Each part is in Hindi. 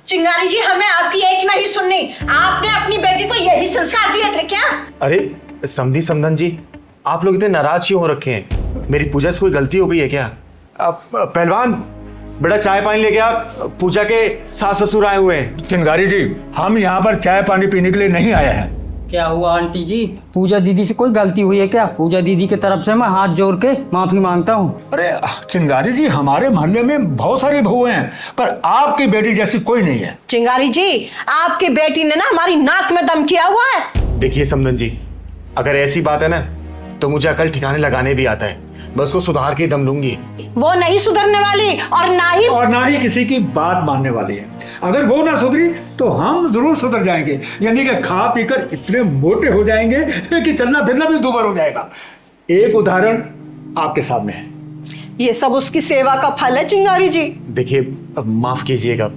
चिंगारी जी, हमें आपकी एक नहीं सुननी। आपने अपनी बेटी को यही संस्कार दिए थे क्या? अरे समधी समधन जी, आप लोग इतने नाराज क्यों हो रखे हैं? मेरी पूजा से कोई गलती हो गई है क्या? पहलवान बेटा चाय पानी लेके आ, पूजा के सास ससुर आए हुए हैं। चिंगारी जी, हम यहाँ पर चाय पानी पीने के लिए नहीं आए हैं। क्या हुआ आंटी जी? पूजा दीदी से कोई गलती हुई है क्या? पूजा दीदी की तरफ से मैं हाथ जोड़ के माफी मांगता हूँ। अरे चिंगारी जी, हमारे मोहल्ले में बहुत सारी बहुएं हैं, पर आपकी बेटी जैसी कोई नहीं है। चिंगारी जी, आपकी बेटी ने ना हमारी नाक में दम किया हुआ है। देखिए समधन जी, अगर ऐसी बात है ना तो मुझे अकल ठिकाने लगाने भी आता है। मैं उसको सुधार के दम लूंगी। वो नहीं सुधरने वाली और ना ही किसी की बात मानने वाली है। अगर वो ना सुधरी तो हम जरूर सुधर जाएंगे, यानी कि खा पीकर इतने मोटे हो जाएंगे कि चलना फिरना भी दुबर हो जाएगा। एक उदाहरण आपके सामने है। ये सब उसकी सेवा का फल है चिंगारी जी। देखिए माफ कीजिएगा,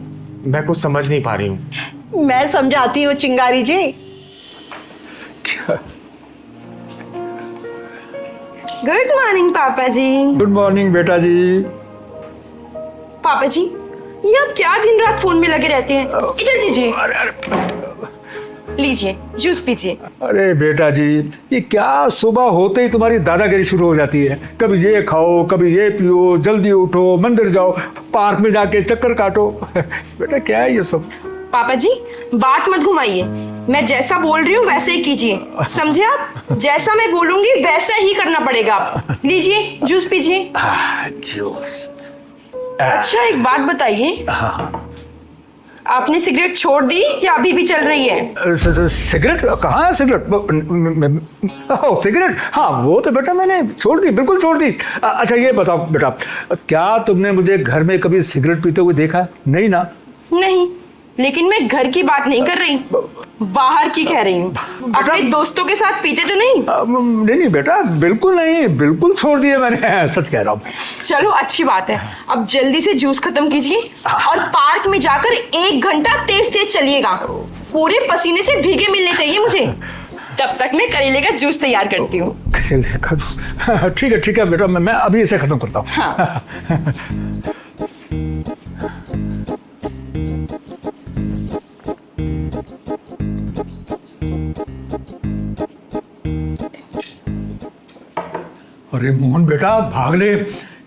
मैं कुछ समझ नहीं पा रही हूँ। मैं समझाती हूँ चिंगारी जी। गुड मॉर्निंग पापा जी। गुड मॉर्निंग बेटा जी। पापा जी, ये आप क्या दिन रात फोन में लगे रहते हैं? इधर दीजिए, लीजिए जूस पीजिए। अरे बेटा जी, ये क्या सुबह होते ही तुम्हारी दादागिरी शुरू हो जाती है। कभी ये खाओ, कभी ये पियो, जल्दी उठो, मंदिर जाओ, पार्क में जाके चक्कर काटो। बेटा क्या है ये सब? पापा जी बात मत घुमाइए, मैं जैसा बोल रही हूँ वैसे ही कीजिए, समझे आप? जैसा मैं बोलूंगी वैसा ही करना पड़ेगा। आप लीजिए जूस पीजिए। जूस। अच्छा एक बात बताइए, आपने सिगरेट छोड़ दी या अभी भी चल रही है? सिगरेट कहाँ है? सिगरेट, हाँ वो तो बेटा मैंने छोड़ दी, बिल्कुल छोड़ दी। अच्छा ये बताओ बेटा, क्या तुमने मुझे घर में कभी सिगरेट पीते हुए देखा? नहीं ना? नहीं, लेकिन मैं घर की बात नहीं कर रही, बाहर की कह रही हूँ। अपने दोस्तों के साथ पीते तो नहीं? नहीं बेटा, बिल्कुल नहीं, बिल्कुल छोड़ दिया मैंने, सच कह रहा हूँ। चलो अच्छी बात है, अब जल्दी से जूस खत्म कीजिए और पार्क में जाकर 1 घंटा तेज तेज चलिएगा। पूरे पसीने से भीगे मिलने चाहिए मुझे। तब तक मैं करेले का जूस तैयार करती हूँ। ठीक है बेटा, मैं अभी इसे खत्म करता हूँ। हाँ। अरे मोहन बेटा, भाग ले,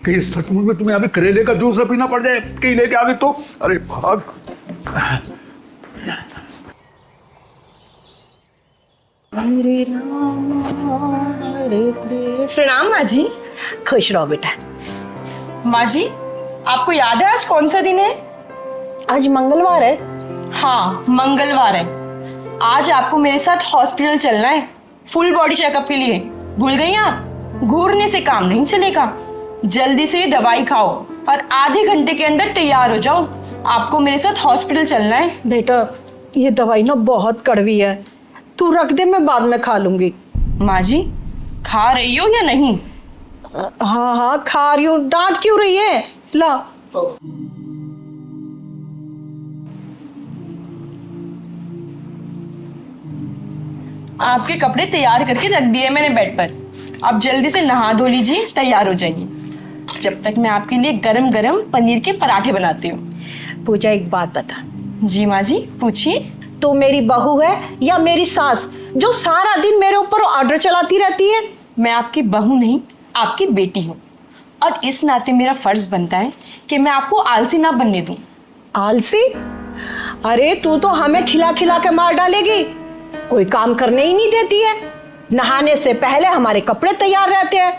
कहीं सचमुच में तुम्हें अभी करेले का जूस न पीना पड़ जाए, कहीं लेके आ गई तो। अरे भाग। प्रणाम माँ जी। खुश रहो बेटा। माँ जी, आपको याद है आज कौन सा दिन है? आज मंगलवार है। हाँ मंगलवार है। आज आपको मेरे साथ हॉस्पिटल चलना है, फुल बॉडी चेकअप के लिए। भूल गई आप? घूरने से काम नहीं चलेगा, जल्दी से दवाई खाओ और आधे घंटे के अंदर तैयार हो जाओ। आपको मेरे साथ हॉस्पिटल चलना है। बेटा ये दवाई ना बहुत कड़वी है, तू रख दे, मैं बाद में खा लूंगी। माँ जी खा रही हो या नहीं? हाँ खा रही हूँ। डांट क्यों रही है? ला। आपके कपड़े तैयार करके रख दिए मैंने बेड पर। आप जल्दी से नहा धो लीजिए, तैयार हो जाइए। जब तक मैं आपके लिए गरम गरम पनीर के पराठे बनाती हूँ। पूजा एक बात बता। जी माँ जी पूछिए। तू मेरी बहू है या मेरी सास जो सारा दिन मेरे ऊपर ऑर्डर चलाती रहती है? मैं आपकी बहू नहीं, आपकी बेटी हूँ, और इस नाते मेरा फर्ज बनता है कि मैं आपको आलसी ना बनने दूं। आलसी? अरे तू तो हमें खिला खिला के मार डालेगी। कोई काम करने ही नहीं देती है। नहाने से पहले हमारे कपड़े तैयार रहते हैं,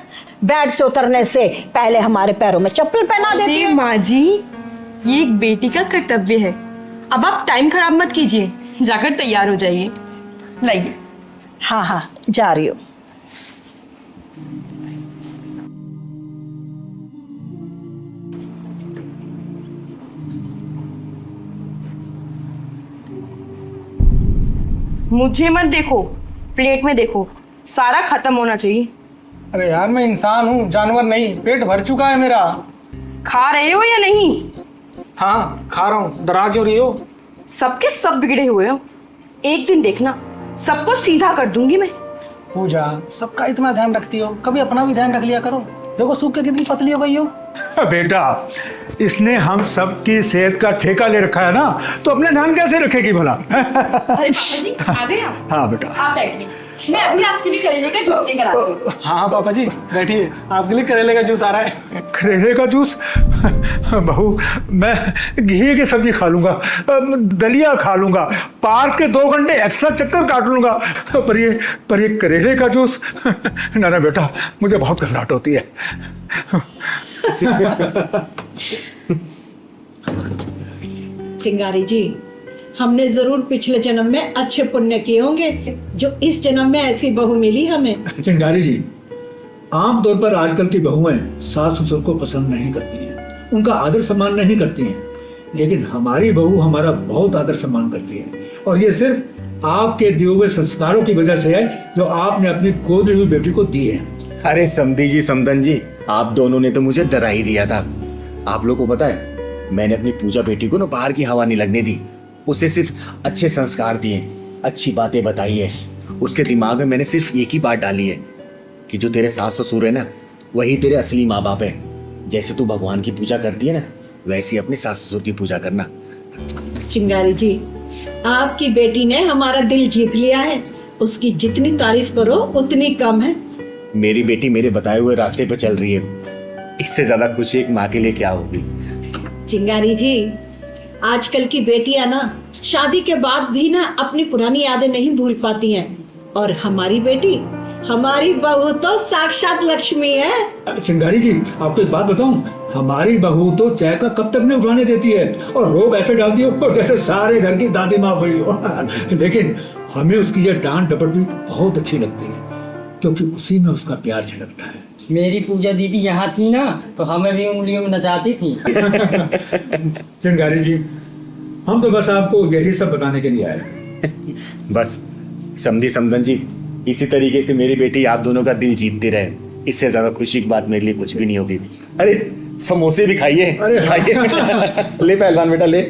बेड से उतरने से पहले हमारे पैरों में चप्पल पहना देती है। माँ जी ये एक बेटी का कर्तव्य है। अब आप टाइम खराब मत कीजिए, जाकर तैयार हो जाइए। लाइए। हाँ जा रही हूँ। मुझे मत देखो, प्लेट में देखो, सारा खत्म होना चाहिए। अरे यार मैं इंसान हूँ, जानवर नहीं। पेट भर चुका है मेरा। खा रहे हो या नहीं? हाँ खा रहा हूँ। डरा क्यों रही हो? सबके सब बिगड़े हुए हो, एक दिन देखना सबको सीधा कर दूंगी मैं। पूजा, सबका इतना ध्यान रखती हो, कभी अपना भी ध्यान रख लिया करो। देखो सूख के कितनी पतली हो गई हो। बेटा, इसने हम सबकी सेहत का ठेका ले रखा है ना, तो अपने ध्यान कैसे रखेगी भला? अरे पापा जी आ गए आप? हाँ बेटा। आप बैठिए, मैं अभी आपके लिए करेले का जूस लेकर आती हूँ। हाँ पापा जी बैठिए, आपके लिए करेले का जूस आ रहा है। करेले का जूस? बहू, मैं घी की सब्जी खा लूंगा, दलिया खा लूंगा, पार्क के 2 घंटे एक्स्ट्रा चक्कर काट लूंगा, पर ये करेले का जूस? ना बेटा, मुझे बहुत घबराहट होती है। चिंगारी जी, हमने जरूर पिछले जन्म में अच्छे पुण्य किए होंगे जो इस जन्म में ऐसी बहू मिली हमें। चिंगारी जी, आमतौर पर आजकल की बहुएं सास ससुर को पसंद नहीं करती हैं, उनका आदर सम्मान नहीं करती हैं, लेकिन हमारी बहू हमारा बहुत आदर सम्मान करती है, और ये सिर्फ आपके दिए हुए संस्कारों की वजह से है जो आपने अपनी गोद हुई बेटी को दिए हैं। अरे समधी जी, समधन जी, आप दोनों ने तो मुझे डरा ही दिया था। आप लोगों को पता है, मैंने अपनी पूजा बेटी को ना बाहर की हवा नहीं लगने दी, उसे सिर्फ अच्छे संस्कार दिए, अच्छी बातें बताई है। उसके दिमाग में मैंने सिर्फ एक ही बात डाली है कि जो तेरे सास ससुर है ना, वही तेरे असली माँ बाप है। जैसे तू भगवान की पूजा करती है ना, वैसे ही अपने सास ससुर की पूजा करना। चिंगारी जी, आपकी बेटी ने हमारा दिल जीत लिया है, उसकी जितनी तारीफ करो उतनी कम है। मेरी बेटी मेरे बताए हुए रास्ते पर चल रही है, इससे ज्यादा खुशी एक माँ के लिए क्या होगी। चिंगारी जी, आजकल की बेटियां ना शादी के बाद भी ना अपनी पुरानी यादें नहीं भूल पाती हैं, और हमारी बेटी, हमारी बहू तो साक्षात लक्ष्मी है। चिंगारी जी, आपको एक बात बताऊं, हमारी बहू तो चाय का कप तक नहीं उठाने देती है, और रोब ऐसे डालती हो जैसे सारे घर की दादी माँ हुई हो। लेकिन हमें उसकी ये डांट डपट भी बहुत अच्छी लगती है, क्योंकि उसी में उसका प्यार झलकता है। मेरी पूजा दीदी यहाँ थी ना, तो हमें भी उंगलियों में नचाती थी। चिंगारी जी, हम तो बस आपको यही सब बताने के लिए आए। बस समधी समधन जी, इसी तरीके से मेरी बेटी आप दोनों का दिल जीतती रहे, इससे ज्यादा खुशी की बात मेरे लिए कुछ भी नहीं होगी। अरे समोसे भी खाइए, अरे खाइए। ले पहलवान बेटा, ले।